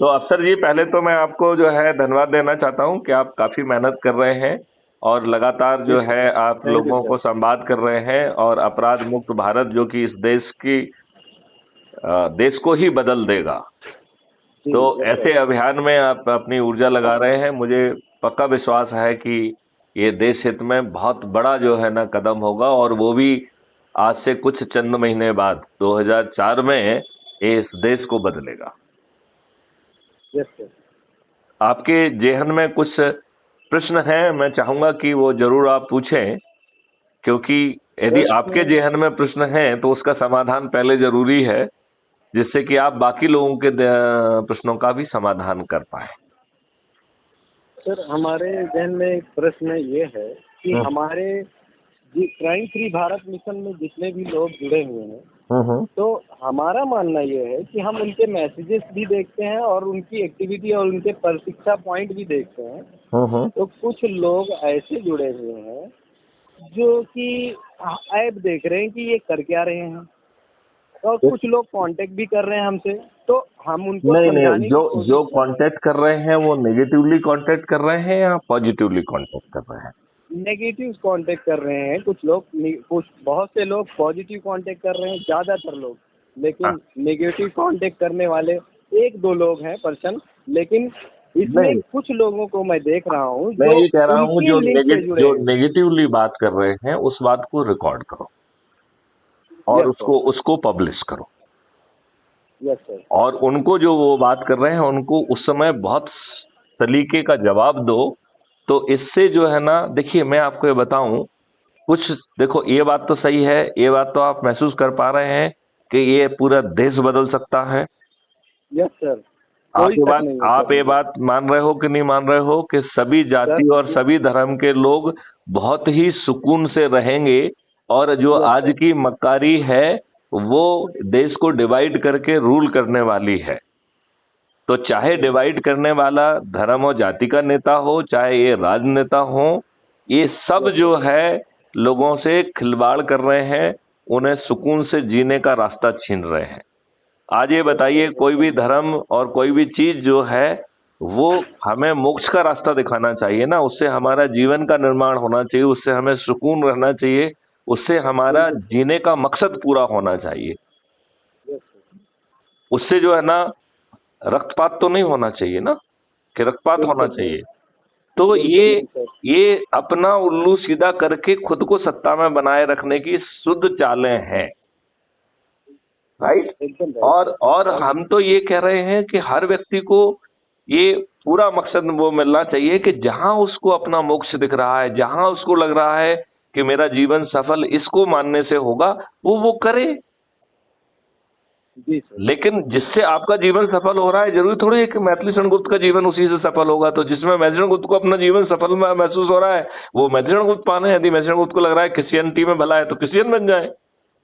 तो अफसर जी, पहले तो मैं आपको जो है धन्यवाद देना चाहता हूं कि आप काफी मेहनत कर रहे हैं और लगातार जी जो सर, है आप थैंक यू लोगों सर। को संवाद कर रहे हैं और अपराध मुक्त भारत जो कि इस देश को ही बदल देगा। जी तो यस सर। ऐसे अभियान में आप अपनी ऊर्जा लगा रहे हैं, मुझे पक्का विश्वास है कि ये देश हित में बहुत बड़ा जो है ना कदम होगा, और वो भी आज से कुछ चंद महीने बाद 2004 में ये इस देश को बदलेगा। Yes sir. आपके जेहन में कुछ प्रश्न हैं, मैं चाहूंगा कि वो जरूर आप पूछें, क्योंकि यदि आपके प्रश्न जेहन में प्रश्न हैं तो उसका समाधान पहले जरूरी है, जिससे कि आप बाकी लोगों के प्रश्नों का भी समाधान कर पाए। सर, हमारे जहन में एक प्रश्न ये है कि हम्म हमारे जी क्राइम फ्री भारत मिशन में जितने भी लोग जुड़े हुए हैं, हम्म तो हमारा मानना ये है कि हम उनके मैसेजेस भी देखते हैं और उनकी एक्टिविटी और उनके प्रशिक्षा पॉइंट भी देखते हैं। हम्म। तो कुछ लोग ऐसे जुड़े हुए हैं जो कि ऐप देख रहे हैं कि ये कर क्या रहे हैं, और कुछ लोग कांटेक्ट भी कर रहे हैं हमसे। तो हम उनको नहीं नहीं, समझाने जो की कोशिश जो कर रहे हैं। कांटेक्ट कर रहे हैं वो नेगेटिवली कांटेक्ट कर रहे हैं या पॉजिटिवली कांटेक्ट कर रहे हैं? नेगेटिव कांटेक्ट कर रहे हैं कुछ लोग, कुछ बहुत से लोग पॉजिटिव कांटेक्ट कर रहे हैं, ज़्यादातर लोग। हाँ, लेकिन नेगेटिव कांटेक्ट करने वाले एक दो लोग हैं पर्सन। लेकिन इसमें नहीं, कुछ लोगों को मैं देख रहा हूँ मैं जो ये कह रहा हूँ उनके लिंक से जुड़े जो हैं। नेगेटिवली बात कर रहे हैं उस बात को रिकॉर्ड करो और यस सर। उसको पब्लिश करो, यस सर। और उनको जो वो बात कर रहे हैं उनको उस समय बहुत सलीके का जवाब दो। तो इससे जो है ना, देखिए मैं आपको ये बताऊं, कुछ देखो, ये बात तो सही है, ये बात तो आप महसूस कर पा रहे हैं कि ये पूरा देश बदल सकता है। Yes sir. कोई शक नहीं है सर आप ये मुझे। बात मान रहे हो कि नहीं मान रहे हो कि सभी सर। जाति और सभी धर्म के लोग बहुत ही सुकून से रहेंगे, और जो यस आज सर। की मक्कारी है वो देश को डिवाइड करके रूल करने वाली है। तो चाहे डिवाइड करने वाला धर्म और जाति का नेता हो, चाहे ये राजनेता हो, ये सब यस जो सर। है लोगों से खिलवाड़ कर रहे हैं, उन्हें सुकून से जीने का रास्ता छीन रहे हैं। आज ये यस बताइए, सर। कोई भी धर्म और कोई भी चीज जो है वो हमें मोक्ष का रास्ता दिखाना चाहिए ना, उससे हमारा जीवन का निर्माण होना चाहिए, उससे हमें सुकून रहना चाहिए, उससे हमारा बिल्कुल सर। जीने का मकसद पूरा होना चाहिए। Yes sir. उससे जो है ना, रक्तपात तो नहीं होना चाहिए ना, कि रक्तपात होना बिल्कुल सर। चाहिए। तो बिल्कुल नहीं सर। ये अपना उल्लू सीधा करके खुद को सत्ता में बनाए रखने की शुद्ध चालें हैं, राइट। एकदम राइट सर। और हाँ हम तो ये कह रहे हैं कि हर व्यक्ति को ये पूरा मकसद वो मिलना चाहिए कि जहां उसको अपना मोक्ष दिख रहा है, जहां उसको लग रहा है कि मेरा जीवन सफल इसको मानने से होगा, वो करे। जी सर। लेकिन जिससे आपका जीवन सफल हो रहा है, जरूरी थोड़ी है कि मैथिली गुप्त का जीवन उसी से सफल होगा। तो जिसमें मैथिली गुप्त को अपना जीवन सफल महसूस हो रहा है, वो मैथिली गुप्त पाने। यदि मैथिली गुप्त को लग रहा है क्रिश्चियनिटी में भला है तो क्रिश्चियन बन जाए,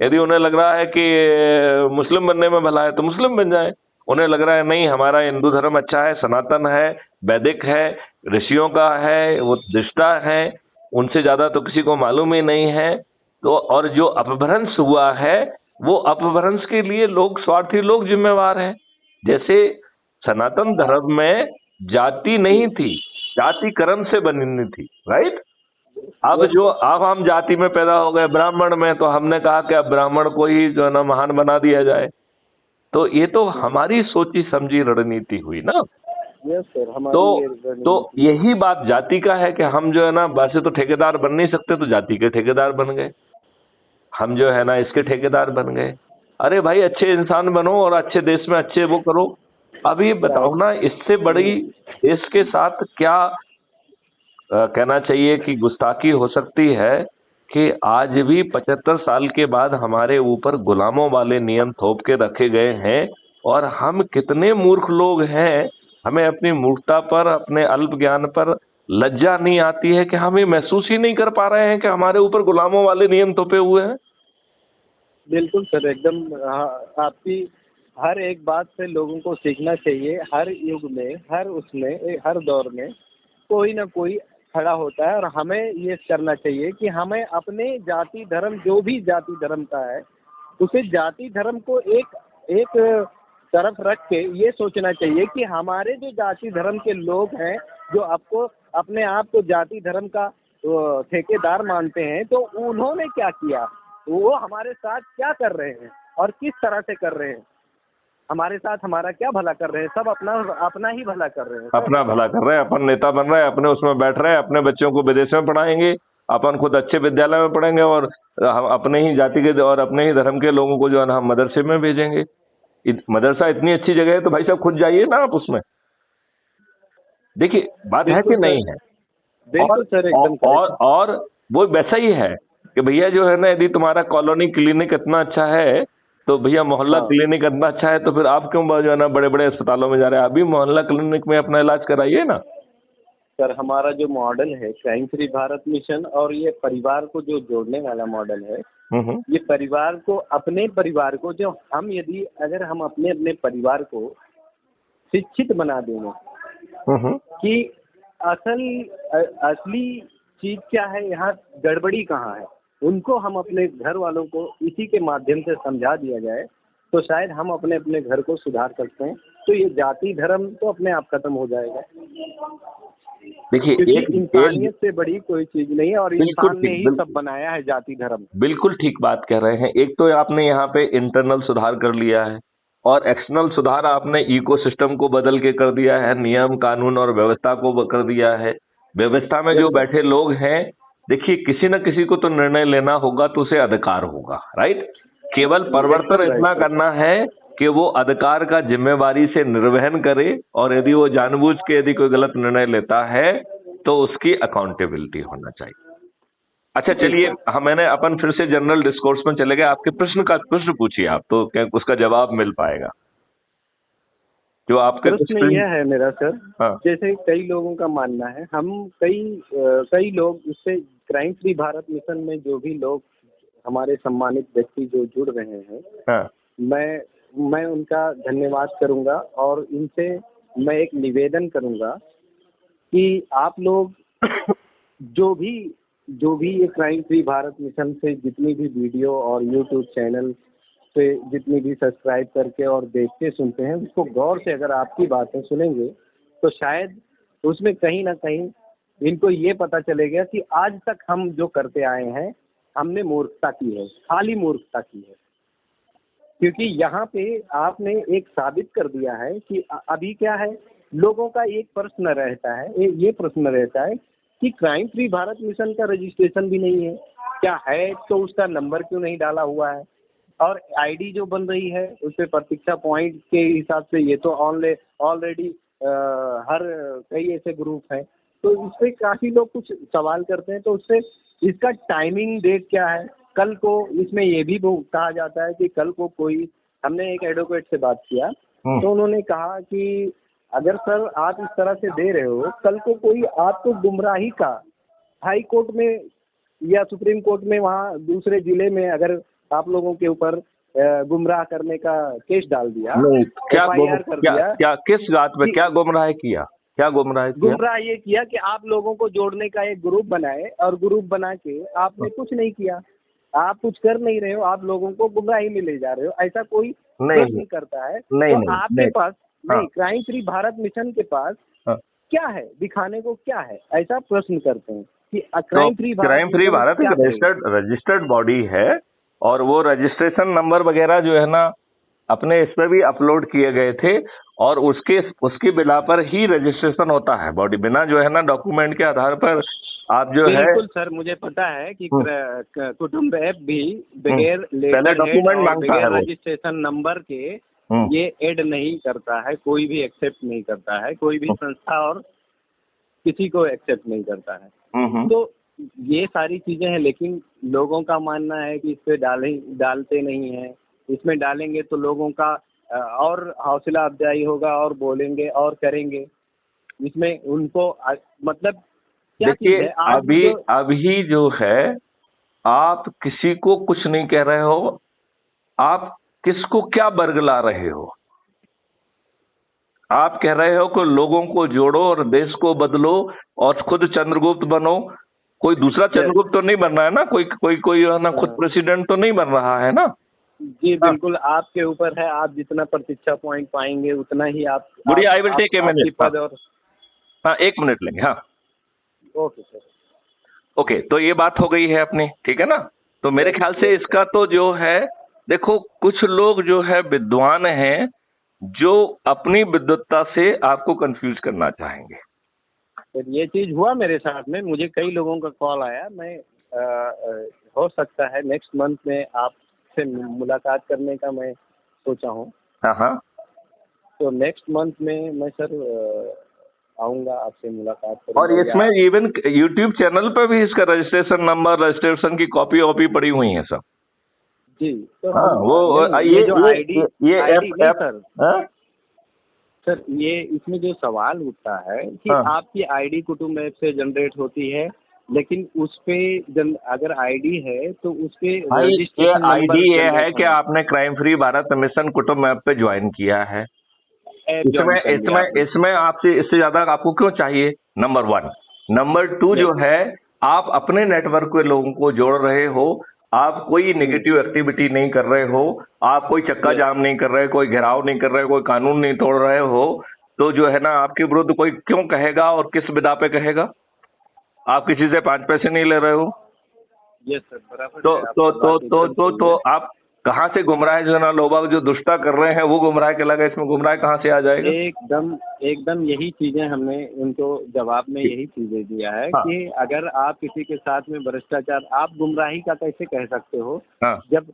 यदि उन्हें लग रहा है कि मुस्लिम बनने में भला है तो मुस्लिम बन जाए, उन्हें लग रहा है नहीं हमारा हिंदू धर्म अच्छा है, सनातन है, वैदिक है, ऋषियों का है, वो दृष्टा है, उनसे ज्यादा तो किसी को मालूम ही नहीं है। तो और जो अपभ्रंश हुआ है, वो अपभ्रंश के लिए लोग, स्वार्थी लोग जिम्मेवार हैं। जैसे सनातन धर्म में जाति नहीं थी, जाति कर्म से बनी थी, राइट। Yes sir. अब हम जाति में पैदा हो गए ब्राह्मण में, तो हमने कहा कि अब ब्राह्मण को ही जो है ना महान बना दिया जाए। तो ये तो हमारी सोची समझी रणनीति हुई ना। यस सर, तो हमारी ये तो रणनीति है। यही बात जाति का है कि हम जो है ना, वैसे तो ठेकेदार बन नहीं सकते, तो जाति के ठेकेदार बन गए, हम जो है ना इसके ठेकेदार बन गए। अरे भाई, अच्छे इंसान बनो और अच्छे देश में अच्छे वो करो। अब ये बताओ ना, इससे बड़ी देश के साथ क्या कहना चाहिए कि गुस्ताखी हो सकती है कि आज भी 75 साल के बाद हमारे ऊपर गुलामों वाले नियम थोप के रखे गए हैं। और हम कितने मूर्ख लोग हैं, हमें अपनी मूर्खता पर, अपने अल्प ज्ञान पर लज्जा नहीं आती है कि हम ये महसूस ही नहीं कर पा रहे हैं कि हमारे ऊपर गुलामों वाले नियम थोपे हुए हैं। बिल्कुल सर, एकदम। आपकी हर एक बात से लोगों को सीखना चाहिए। हर युग में, हर उसमें, हर दौर में कोई ना कोई खड़ा होता है, और हमें ये करना चाहिए कि हमें अपने जाति धर्म, जो भी जाति धर्म का है, उसे जाति धर्म को एक एक तरफ रख के ये सोचना चाहिए कि हमारे जो जाति धर्म के लोग हैं, जो आपको अपने आप को जाति धर्म का ठेकेदार मानते हैं, तो उन्होंने क्या किया, वो हमारे साथ क्या कर रहे हैं और किस तरह से कर रहे हैं, हमारे साथ हमारा क्या भला कर रहे हैं। सब अपना अपना ही भला कर रहे हैं, अपना भला कर रहे हैं, अपन नेता बन रहे हैं, अपने उसमें बैठ रहे हैं, अपने बच्चों को विदेश में पढ़ाएंगे, अपन खुद अच्छे विद्यालय में पढ़ेंगे, और हम अपने ही जाति के और अपने ही धर्म के लोगों को जो है ना हम मदरसे में भेजेंगे। मदरसा इतनी अच्छी जगह है तो भाई साहब खुद जाइए ना आप उसमें। देखिए बात है कि नहीं है। बिल्कुल सर, एकदम और वो वैसा ही है कि भैया जो है ना, यदि तुम्हारा कॉलोनी क्लिनिक इतना अच्छा है तो भैया मोहल्ला क्लिनिक इतना अच्छा है, तो फिर आप क्यों जो है ना बड़े बड़े अस्पतालों में जा रहे हैं? अभी मोहल्ला क्लिनिक में अपना इलाज कराइए ना। सर, हमारा जो मॉडल है क्राइम फ्री भारत मिशन, और ये परिवार को जो जोड़ने वाला मॉडल है, ये परिवार को, अपने परिवार को, जो हम यदि अगर हम अपने अपने परिवार को शिक्षित बना देंगे कि असली चीज क्या है, यहाँ गड़बड़ी कहाँ है, उनको हम अपने घर वालों को इसी के माध्यम से समझा दिया जाए, तो शायद हम अपने अपने घर को सुधार सकते हैं। तो ये जाति धर्म तो अपने आप खत्म हो जाएगा। देखिए इंसानियत से बड़ी कोई चीज नहीं है, और इंसान ने ही सब बनाया है जाति धर्म। बिल्कुल ठीक बात कह रहे हैं। एक तो आपने यहाँ पे इंटरनल सुधार कर लिया है, और एक्सटर्नल सुधार आपने इकोसिस्टम को बदल के कर दिया है, नियम कानून और व्यवस्था को कर दिया है। व्यवस्था में जो बैठे लोग हैं, देखिए किसी न किसी को तो निर्णय लेना होगा, तो उसे अधिकार होगा, राइट। केवल परिवर्तन इतना करना है कि वो अधिकार का जिम्मेवारी से निर्वहन करे, और यदि वो जानबूझ के यदि कोई गलत निर्णय लेता है तो उसकी अकाउंटेबिलिटी होना चाहिए। अच्छा चलिए, मैंने अपन फिर से जनरल डिस्कोर्स में चले गए। आपके प्रश्न पूछिए आप, तो क्या उसका जवाब मिल पाएगा जो आपका प्रश्न यह है मेरा सर। हाँ। जैसे कई लोगों का मानना है, हम कई लोग इससे क्राइम फ्री भारत मिशन में जो भी लोग हमारे सम्मानित व्यक्ति जो जुड़ रहे हैं, हाँ। मैं उनका धन्यवाद करूंगा, और इनसे मैं एक निवेदन करूंगा कि आप लोग जो भी ये क्राइम फ्री भारत मिशन से जितनी भी वीडियो और यूट्यूब चैनल पे जितनी भी सब्सक्राइब करके और देखते सुनते हैं, उसको गौर से अगर आपकी बातें सुनेंगे तो शायद उसमें कहीं ना कहीं इनको ये पता चलेगा कि आज तक हम जो करते आए हैं, हमने मूर्खता की है, खाली मूर्खता की है। क्योंकि यहाँ पे आपने एक साबित कर दिया है कि अभी क्या है, लोगों का एक प्रश्न रहता है, ये प्रश्न रहता है कि क्राइम फ्री भारत मिशन का रजिस्ट्रेशन भी नहीं है, क्या है तो उसका नंबर क्यों नहीं डाला हुआ है, और आईडी जो बन रही है उस पर प्रतीक्षा पॉइंट के हिसाब से ये तो ऑलरेडी हर कई ऐसे ग्रुप हैं, तो इस पर काफ़ी लोग कुछ सवाल करते हैं। तो उससे इसका टाइमिंग डेट क्या है, कल को इसमें ये भी कहा जाता है कि कल को कोई, हमने एक एडवोकेट से बात किया तो उन्होंने कहा कि अगर सर आप इस तरह से दे रहे हो, कल को कोई आपको गुमराही का हाई कोर्ट में या सुप्रीम कोर्ट में, वहाँ दूसरे जिले में अगर आप लोगों के ऊपर गुमराह करने का केस डाल दिया, FIR कर दिया, क्या किस बात में क्या गुमराह किया? क्या गुमराह किया? गुमराह ये किया कि आप लोगों को जोड़ने का एक ग्रुप बनाए, और ग्रुप बना के आपने कुछ नहीं किया, आप कुछ कर नहीं रहे हो, आप लोगों को गुमराही में ले जा रहे हो, ऐसा कोई नहीं करता है। तो आपके पास नहीं, क्राइम फ्री भारत मिशन के पास क्या है दिखाने को, क्या है, ऐसा प्रश्न करते हैं कि क्राइम फ्री भारत एक रजिस्टर्ड बॉडी है, और वो रजिस्ट्रेशन नंबर वगैरह जो है ना अपने इस पे भी अपलोड किए गए थे, और उसकी बिना पर ही रजिस्ट्रेशन होता है बॉडी, बिना जो है ना डॉक्यूमेंट के आधार पर आप जो है। बिल्कुल सर, मुझे पता है कि कुटुंब ऐप भी बगैर डॉक्यूमेंट मांगता है, रजिस्ट्रेशन नंबर के ये ऐड नहीं करता है, कोई भी एक्सेप्ट नहीं करता है, कोई भी संस्था और किसी को एक्सेप्ट नहीं करता है। तो ये सारी चीजें हैं, लेकिन लोगों का मानना है कि इस पे डालते नहीं हैं, इसमें डालेंगे तो लोगों का और हौसला अफजाई होगा, और बोलेंगे और करेंगे, इसमें उनको मतलब क्या चीज़ है। अभी जो है, आप किसी को कुछ नहीं कह रहे हो, आप किसको क्या बरगला रहे हो? आप कह रहे हो कि लोगों को जोड़ो और देश को बदलो और खुद चंद्रगुप्त बनो। कोई दूसरा चंद्रगुप्त तो नहीं बन रहा है ना, कोई है ना, खुद प्रेसिडेंट तो नहीं बन रहा है ना। जी हाँ बिल्कुल, आपके ऊपर है, आप जितना प्रतीक्षा पॉइंट पाएंगे उतना ही गुड़िया, आई विल टेक ए आपकी मिनट। हाँ पद और। हाँ, 1 मिनट लेंगे। हाँ ओके सर। ओके, तो ये बात हो गई है अपनी, ठीक है ना। तो मेरे ख्याल से इसका तो जो है, देखो कुछ लोग जो है विद्वान हैं जो अपनी विद्वत्ता से आपको कंफ्यूज करना चाहेंगे। फिर ये चीज़ हुआ मेरे साथ में, मुझे कई लोगों का कॉल आया। मैं हो सकता है नेक्स्ट मंथ में आपसे मुलाकात करने का मैं सोचा हूँ। हाँ हाँ, तो नेक्स्ट मंथ में मैं सर आऊँगा, आपसे मुलाकात और करूँगा या। इसमें इवन यूट्यूब चैनल पे भी इसका रजिस्ट्रेशन नंबर, रजिस्ट्रेशन की कॉपी वॉपी पड़ी हुई है सब। जी, तो हाँ हम वो नहीं, ये ये जो आईडी, ये आईडी ऐप नहीं ऐप सर। हाँ सर ये इसमें जो सवाल उठता है कि हाँ। आपकी आईडी कुटुंब ऐप से जनरेट होती है, लेकिन उस पे अगर आईडी है तो उस पे भाई ये रजिस्ट्रेशन आईडी नंबर ये है जनरेट कि होना आपने क्राइम फ्री भारत मिशन कुटुंब ऐप पे ज्वाइन किया है। चाहिए। ऐप इसमें ज्वाइन कर लिया इसमें आपने। इसमें आपसे इससे ज्यादा आपको क्यों चाहिए? नंबर 1। Number 2 yes. जो है, आप अपने नेटवर्क के लोगों को जोड़ रहे हो, आप कोई नेगेटिव एक्टिविटी नहीं कर रहे हो, आप कोई चक्का यस। जाम नहीं कर रहे, कोई घेराव नहीं कर रहे, कोई कानून नहीं तोड़ रहे हो, तो जो है ना आपके विरुद्ध कोई क्यों कहेगा और किस बिदा पे कहेगा? आप किसी से 5 पैसे नहीं ले रहे हो। यस सर, बराबर तो है, तो आपका तो बात तो एकदम तो सही तो है। आप कहाँ से गुमराह जो है ना, लोग जो दुष्टा कर रहे हैं वो गुमराह के लगे, इसमें गुमराह कहाँ से आ जाएगा? एकदम एकदम यही चीजें हमने उनको जवाब में यही चीजें दिया है हाँ कि अगर आप किसी के साथ में भ्रष्टाचार, आप गुमराही का कैसे कह सकते हो? हाँ। जब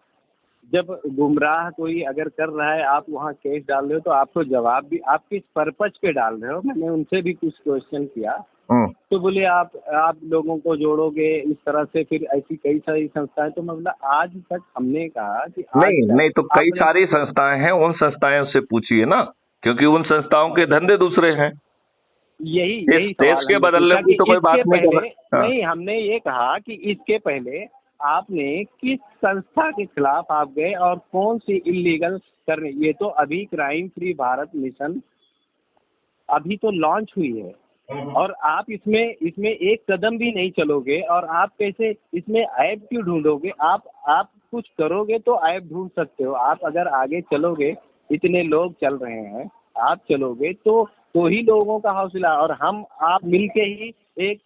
जब गुमराह कोई अगर कर रहा है, आप वहाँ केस डाल रहे हो, तो आपको जवाब भी आप किस पर्पज पे डाल रहे हो? मैंने उनसे भी कुछ क्वेश्चन किया, हम्म। तो बोले आप लोगों को जोड़ोगे इस तरह से, फिर ऐसी कई सारी संस्थाएं। तो मैं बोला आज तक हमने कहा कि आज नहीं तक नहीं, तो कई आपने सारी संस्थाएं हैं, उन संस्थाओं से पूछिए ना, क्योंकि उन संस्थाओं के धंधे दूसरे हैं। यही इस यही देश सवाल के हमने बदलने पूछा की कि तो कोई बात इसके नहीं कर पहले, रहे। हाँ। नहीं हमने ये कहा कि इसके पहले आपने किस संस्था के खिलाफ आप गए और कौन सी इलीगल करने। ये तो अभी क्राइम फ्री भारत मिशन अभी तो लॉन्च हुई है, और आप इसमें इसमें एक कदम भी नहीं चलोगे, और आप कैसे इसमें ऐप क्यों ढूंढोगे? आप कुछ करोगे तो ऐप ढूंढ सकते हो। आप अगर आगे चलोगे, इतने लोग चल रहे हैं, आप चलोगे तो ही लोगों का हौसला, और हम आप मिलके ही एक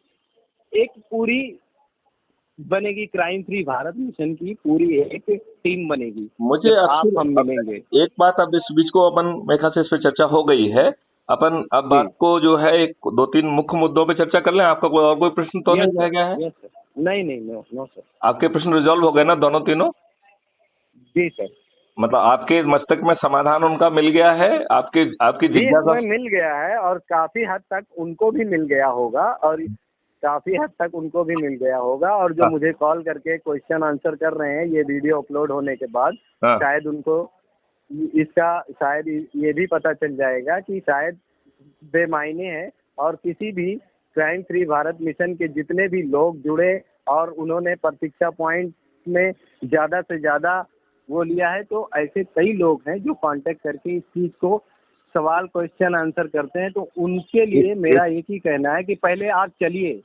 एक पूरी बनेगी, क्राइम फ्री भारत मिशन की पूरी एक टीम बनेगी मुझे जब आप आपसे हम मिलेंगे। एक बात, अब इस बीच को अपन मेरे ख्याल से इस पे चर्चा हो गई है। अपन अब जी। बात को जो है एक 2-3 मुख्य मुद्दों पे चर्चा कर लें। आपका कोई और कोई प्रश्न तो यस नहीं रह सर। गया है? Yes sir. नहीं नहीं, नो नो सर। आपके प्रश्न रिजॉल्व हो गए ना, दोनों तीनों? जी सर। मतलब आपके मस्तक में समाधान उनका मिल गया है, आपकी आपकी जी जिज्ञासा। इसमें मिल गया है, और काफी हद तक उनको भी मिल गया होगा, और काफी हद तक उनको भी मिल गया होगा। और जो हाँ मुझे कॉल करके क्वेश्चन आंसर कर रहे हैं ये वीडियो अपलोड होने के बाद, हाँ। शायद उनको इसका शायद ये भी पता चल जाएगा कि शायद बेमायने है, और किसी भी क्राइम फ्री भारत मिशन के जितने भी लोग जुड़े और उन्होंने प्रतीक्षा पॉइंट में ज़्यादा से ज़्यादा वो लिया है, तो ऐसे कई लोग हैं जो कांटेक्ट करके इस चीज़ को सवाल क्वेश्चन आंसर करते हैं। तो उनके लिए मेरा एक ही कहना है कि पहले आप चलिए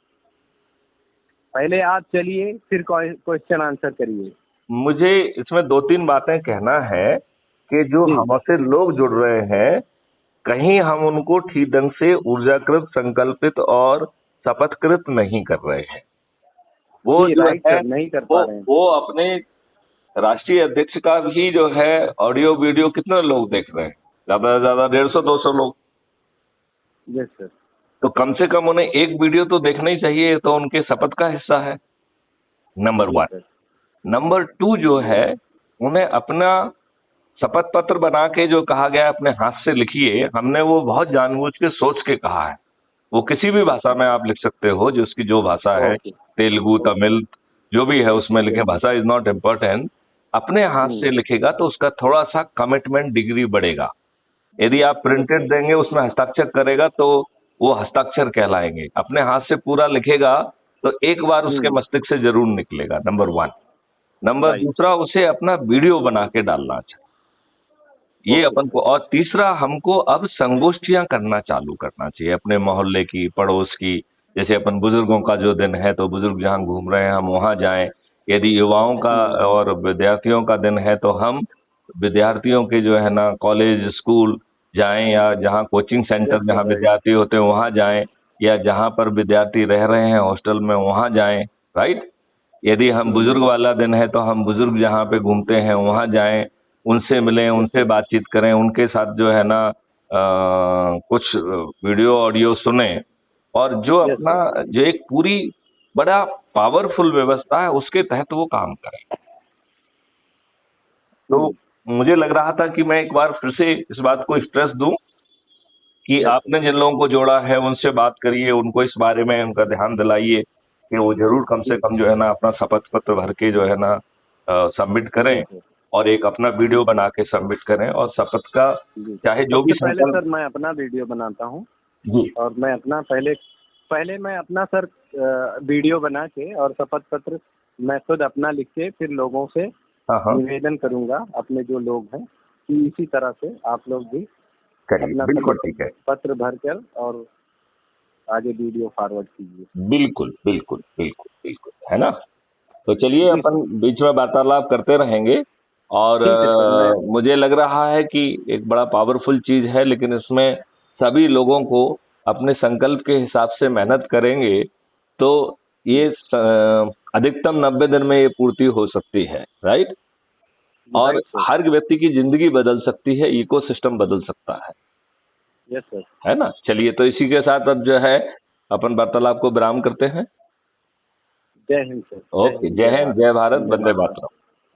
फिर क्वेश्चन आंसर करिए। मुझे इसमें 2-3 बातें कहना है कि जो जी हमसे लोग जुड़ रहे हैं, कहीं हम उनको ठीक ढंग से ऊर्जाकृत, संकल्पित और शपथकृत नहीं कर रहे हैं। वो जी जो राइट है सर, नहीं कर वो पा रहे हैं। वो अपने राष्ट्रीय अध्यक्ष का भी जो है ऑडियो वीडियो कितने लोग देख रहे हैं? ज्यादा से ज्यादा 150-200 लोग। Yes sir. तो कम से कम उन्हें एक वीडियो तो देखना ही चाहिए, तो उनके शपथ का हिस्सा है। नंबर जी 1। सर। नंबर 2 जो है, उन्हें अपना शपथ पत्र बना के जो कहा गया है अपने हाथ से लिखिए। हमने वो बहुत जानबूझ के सोच के कहा है। वो किसी भी भाषा में आप लिख सकते हो, जिसकी जो भाषा है, ओके। तेलुगु, तमिल, जो भी है उसमें लिखे। भाषा इज नॉट इम्पोर्टेंट। अपने हाथ से लिखेगा तो उसका थोड़ा सा कमिटमेंट डिग्री बढ़ेगा। यदि आप प्रिंटेड देंगे, उसमें हस्ताक्षर करेगा, तो वो हस्ताक्षर कहलाएंगे। अपने हाथ से पूरा लिखेगा तो एक बार उसके मस्तिष्क से जरूर निकलेगा। नंबर 1। Number right. दूसरा, उसे अपना वीडियो बना के डालना चाहिए, ये अपन को। और तीसरा, हमको अब संगोष्ठियां करना चालू करना चाहिए अपने मोहल्ले की, पड़ोस की। जैसे अपन बुजुर्गों का जो दिन है, तो बुजुर्ग जहां घूम रहे हैं हम वहां जाएं। यदि युवाओं का और विद्यार्थियों का दिन है तो हम विद्यार्थियों के जो है ना कॉलेज स्कूल जाएं, या जहां कोचिंग सेंटर यस जहां सर, राइट। विद्यार्थी होते हैं वहां जाएं, या जहां पर विद्यार्थी रह रहे हैं हॉस्टल में वहां जाएं। राइट। यदि हम बुजुर्ग वाला दिन है तो हम बुजुर्ग जहाँ पे घूमते हैं वहां जाएं, उनसे मिलें, यस उनसे सर। बातचीत करें, उनके साथ जो है ना कुछ वीडियो ऑडियो सुने, और जो यस अपना सर। जो एक पूरी बड़ा पावरफुल व्यवस्था है उसके तहत वो काम करें। तो मुझे लग रहा था कि मैं एक बार फिर से इस बात को स्ट्रेस दूं कि यस सर। आपने जिन लोगों को जोड़ा है उनसे बात करिए, उनको इस बारे में उनका ध्यान दिलाइए कि वो जरूर कम से जी कम जो है ना अपना शपथ पत्र भर के जो है ना सबमिट जी करें, सर। और एक अपना जी वीडियो सर। बना के सबमिट करें, और शपथ का जी। चाहे जो भी सबसे पहले संकल्प। सर मैं अपना वीडियो बनाता हूँ, जी। और मैं अपना पहले पहले मैं अपना सर वीडियो बना के और शपथ पत्र मैं खुद अपना लिख के फिर लोगों से हाँ हाँ। निवेदन करूंगा, अपने जो लोग हैं, कि इसी तरह से आप लोग भी करिए, अपना बिल्कुल शपथ ठीक है। पत्र भर कर और आगे वीडियो फॉरवर्ड कीजिए। बिल्कुल बिल्कुल बिल्कुल बिल्कुल, है ना। तो चलिए जी अपन सर। बीच में वार्तालाप करते रहेंगे, और ठीक है सर। मैं मुझे लग रहा है कि एक बड़ा पावरफुल चीज है, लेकिन इसमें सभी लोगों को अपने संकल्प के हिसाब से मेहनत करेंगे तो ये अधिकतम 90 दिन में ये पूर्ति हो सकती है। राइट। और राइट सर। हर व्यक्ति की जिंदगी बदल सकती है, इकोसिस्टम बदल सकता यस सर। है ना। चलिए, तो इसी के साथ अब जो है अपन वार्तालाप को विराम करते हैं। जय हिंद सर। जय ओके, हिंद, जय जय हिंद, भारत। जय भारत, वंदे वंदे मातरम। मातरम।